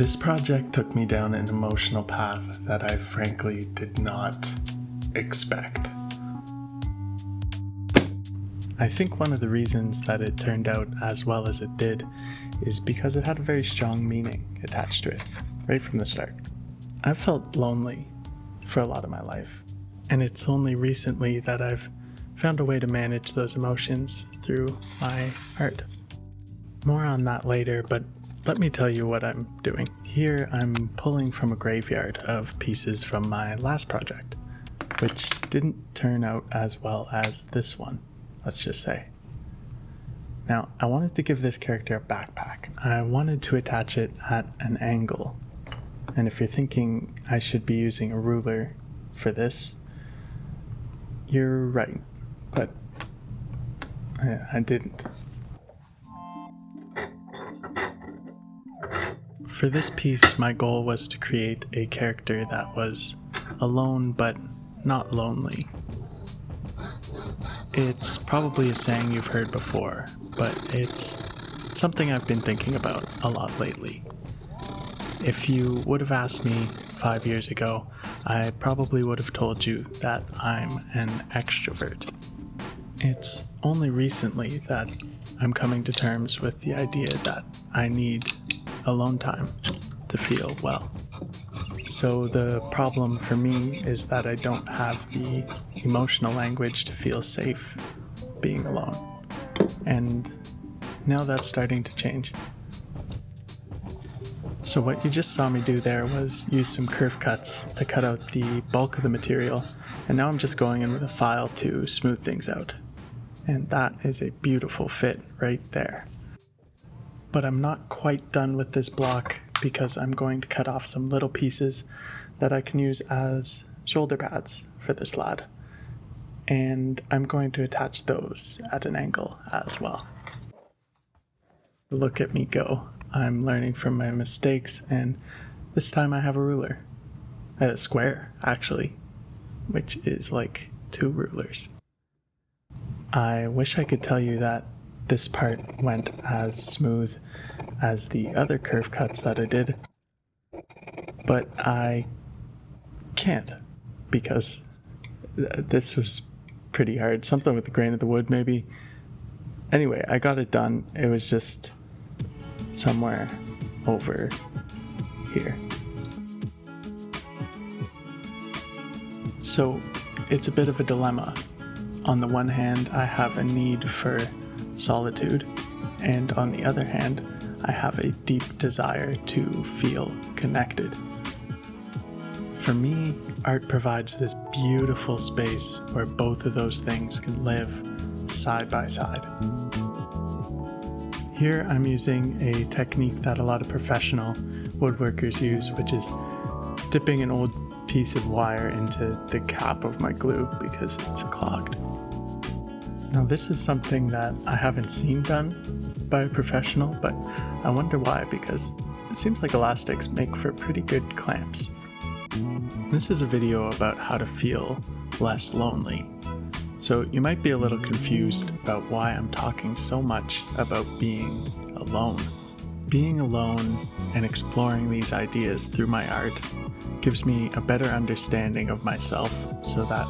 This project took me down an emotional path that I frankly did not expect. I think one of the reasons that it turned out as well as it did is because it had a very strong meaning attached to it, right from the start. I've felt lonely for a lot of my life, and it's only recently that I've found a way to manage those emotions through my art. More on that later, but let me tell you what I'm doing. Here I'm pulling from a graveyard of pieces from my last project, which didn't turn out as well as this one, let's just say. Now, I wanted to give this character a backpack. I wanted to attach it at an angle. And if you're thinking I should be using a ruler for this, you're right, but I didn't. For this piece, my goal was to create a character that was alone but not lonely. It's probably a saying you've heard before, but it's something I've been thinking about a lot lately. If you would have asked me 5 years ago, I probably would have told you that I'm an extrovert. It's only recently that I'm coming to terms with the idea that I need alone time to feel well. So the problem for me is that I don't have the emotional language to feel safe being alone. And now that's starting to change. So what you just saw me do there was use some curve cuts to cut out the bulk of the material, and now I'm just going in with a file to smooth things out. And that is a beautiful fit right there. But I'm not quite done with this block because I'm going to cut off some little pieces that I can use as shoulder pads for this lad. And I'm going to attach those at an angle as well. Look at me go. I'm learning from my mistakes, and this time I have a ruler. A square, actually, which is like 2 rulers. I wish I could tell you that this part went as smooth as the other curve cuts that I did, but I can't because this was pretty hard. Something with the grain of the wood, maybe. Anyway, I got it done. It was just somewhere over here. So it's a bit of a dilemma. On the one hand, I have a need for solitude, and on the other hand, I have a deep desire to feel connected. For me, art provides this beautiful space where both of those things can live side by side. Here I'm using a technique that a lot of professional woodworkers use, which is dipping an old piece of wire into the cap of my glue because it's clogged. Now this is something that I haven't seen done by a professional, but I wonder why, because it seems like elastics make for pretty good clamps. This is a video about how to feel less lonely. So you might be a little confused about why I'm talking so much about being alone. Being alone and exploring these ideas through my art gives me a better understanding of myself so that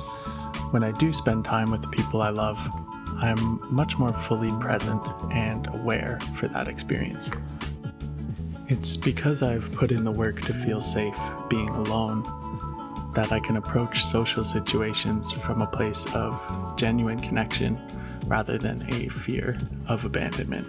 when I do spend time with the people I love, I'm much more fully present and aware for that experience. It's because I've put in the work to feel safe being alone that I can approach social situations from a place of genuine connection rather than a fear of abandonment.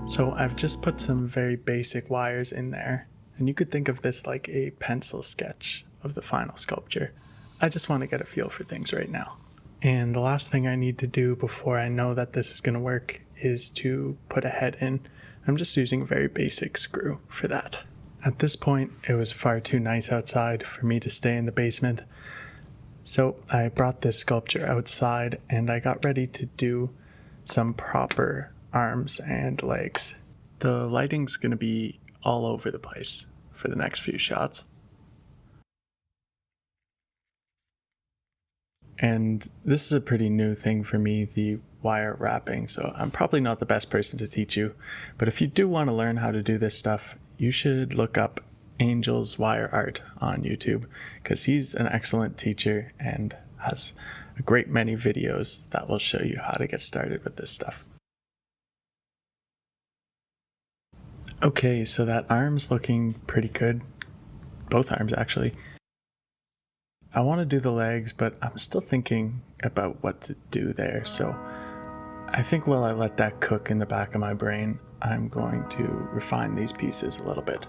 So I've just put some very basic wires in there, and you could think of this like a pencil sketch of the final sculpture. I just want to get a feel for things right now. And the last thing I need to do before I know that this is going to work is to put a head in. I'm just using a very basic screw for that. At this point, it was far too nice outside for me to stay in the basement. So I brought this sculpture outside and I got ready to do some proper arms and legs. The lighting's going to be all over the place for the next few shots. And this is a pretty new thing for me. The wire wrapping, so I'm probably not the best person to teach you. But if you do want to learn how to do this stuff, you should look up Angel's Wire Art on YouTube, because he's an excellent teacher and has a great many videos that will show you how to get started with this stuff. Okay, so that arm's looking pretty good. Both arms, actually. I want to do the legs, but I'm still thinking about what to do there, so I think while I let that cook in the back of my brain, I'm going to refine these pieces a little bit.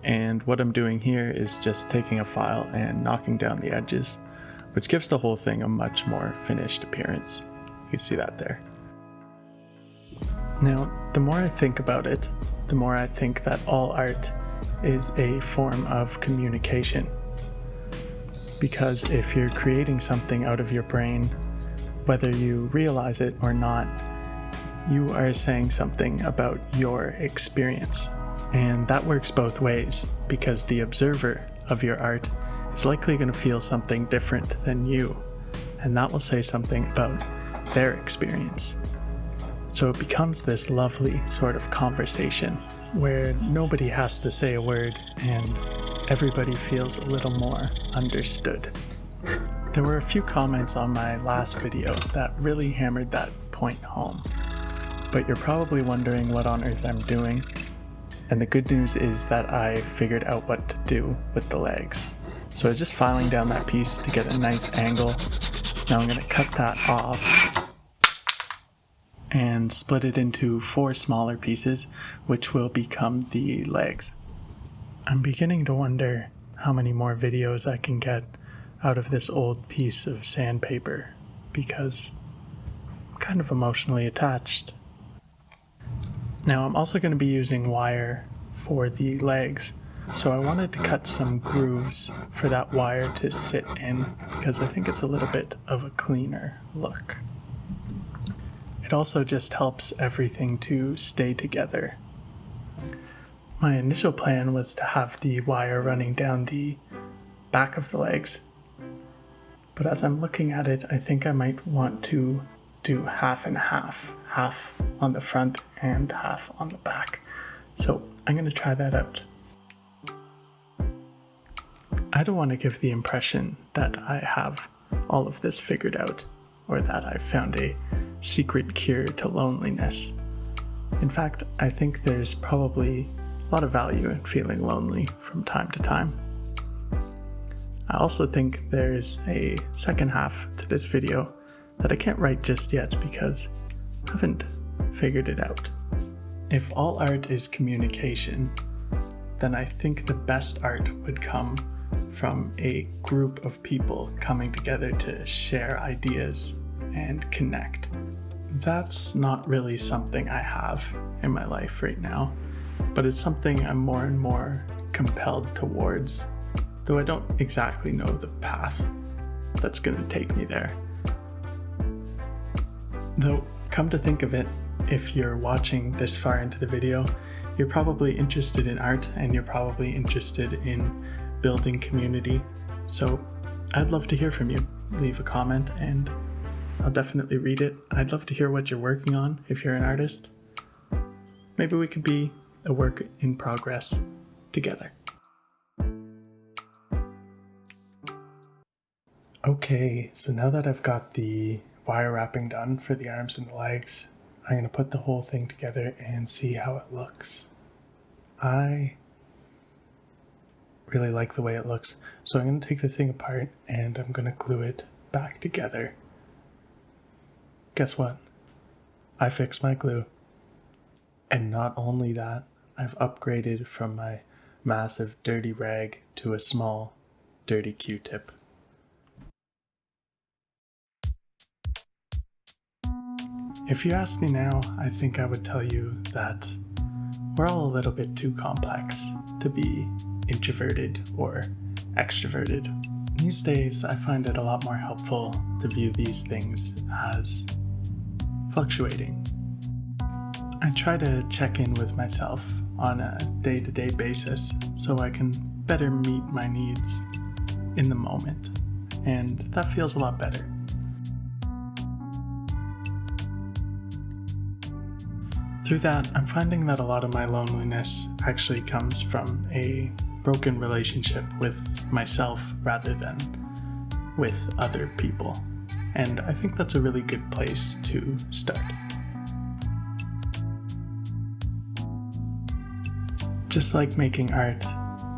And what I'm doing here is just taking a file and knocking down the edges, which gives the whole thing a much more finished appearance. You can see that there. Now, the more I think about it, the more I think that all art is a form of communication. Because if you're creating something out of your brain, whether you realize it or not, you are saying something about your experience. And that works both ways, because the observer of your art is likely going to feel something different than you, and that will say something about their experience. So it becomes this lovely sort of conversation where nobody has to say a word and everybody feels a little more understood. There were a few comments on my last video that really hammered that point home, but you're probably wondering what on earth I'm doing. And the good news is that I figured out what to do with the legs. So I'm just filing down that piece to get a nice angle. Now I'm going to cut that off and split it into 4 smaller pieces, which will become the legs. I'm beginning to wonder how many more videos I can get out of this old piece of sandpaper, because I'm kind of emotionally attached. Now I'm also going to be using wire for the legs, so I wanted to cut some grooves for that wire to sit in, because I think it's a little bit of a cleaner look. It also just helps everything to stay together. My initial plan was to have the wire running down the back of the legs, but as I'm looking at it, I think I might want to do half and half on the front and half on the back. So I'm going to try that out. I don't want to give the impression that I have all of this figured out, or that I found a secret cure to loneliness. In fact, I think there's probably a lot of value in feeling lonely from time to time. I also think there's a second half to this video that I can't write just yet because I haven't figured it out. If all art is communication, then I think the best art would come from a group of people coming together to share ideas and connect. That's not really something I have in my life right now, but it's something I'm more and more compelled towards, though I don't exactly know the path that's going to take me there. Though, come to think of it, if you're watching this far into the video, you're probably interested in art and you're probably interested in building community. So I'd love to hear from you. Leave a comment and I'll definitely read it. I'd love to hear what you're working on if you're an artist. Maybe we could be a work in progress together. Okay, so now that I've got the wire wrapping done for the arms and the legs, I'm going to put the whole thing together and see how it looks. I really like the way it looks, so I'm going to take the thing apart and I'm going to glue it back together. Guess what? I fixed my glue. And not only that, I've upgraded from my massive dirty rag to a small dirty Q-tip. If you ask me now, I think I would tell you that we're all a little bit too complex to be introverted or extroverted. These days, I find it a lot more helpful to view these things as fluctuating. I try to check in with myself on a day-to-day basis so I can better meet my needs in the moment, and that feels a lot better. Through that, I'm finding that a lot of my loneliness actually comes from a broken relationship with myself rather than with other people. And I think that's a really good place to start. Just like making art,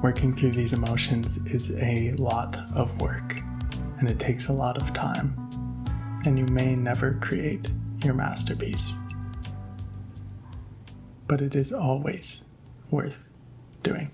working through these emotions is a lot of work, and it takes a lot of time, and you may never create your masterpiece. But it is always worth doing.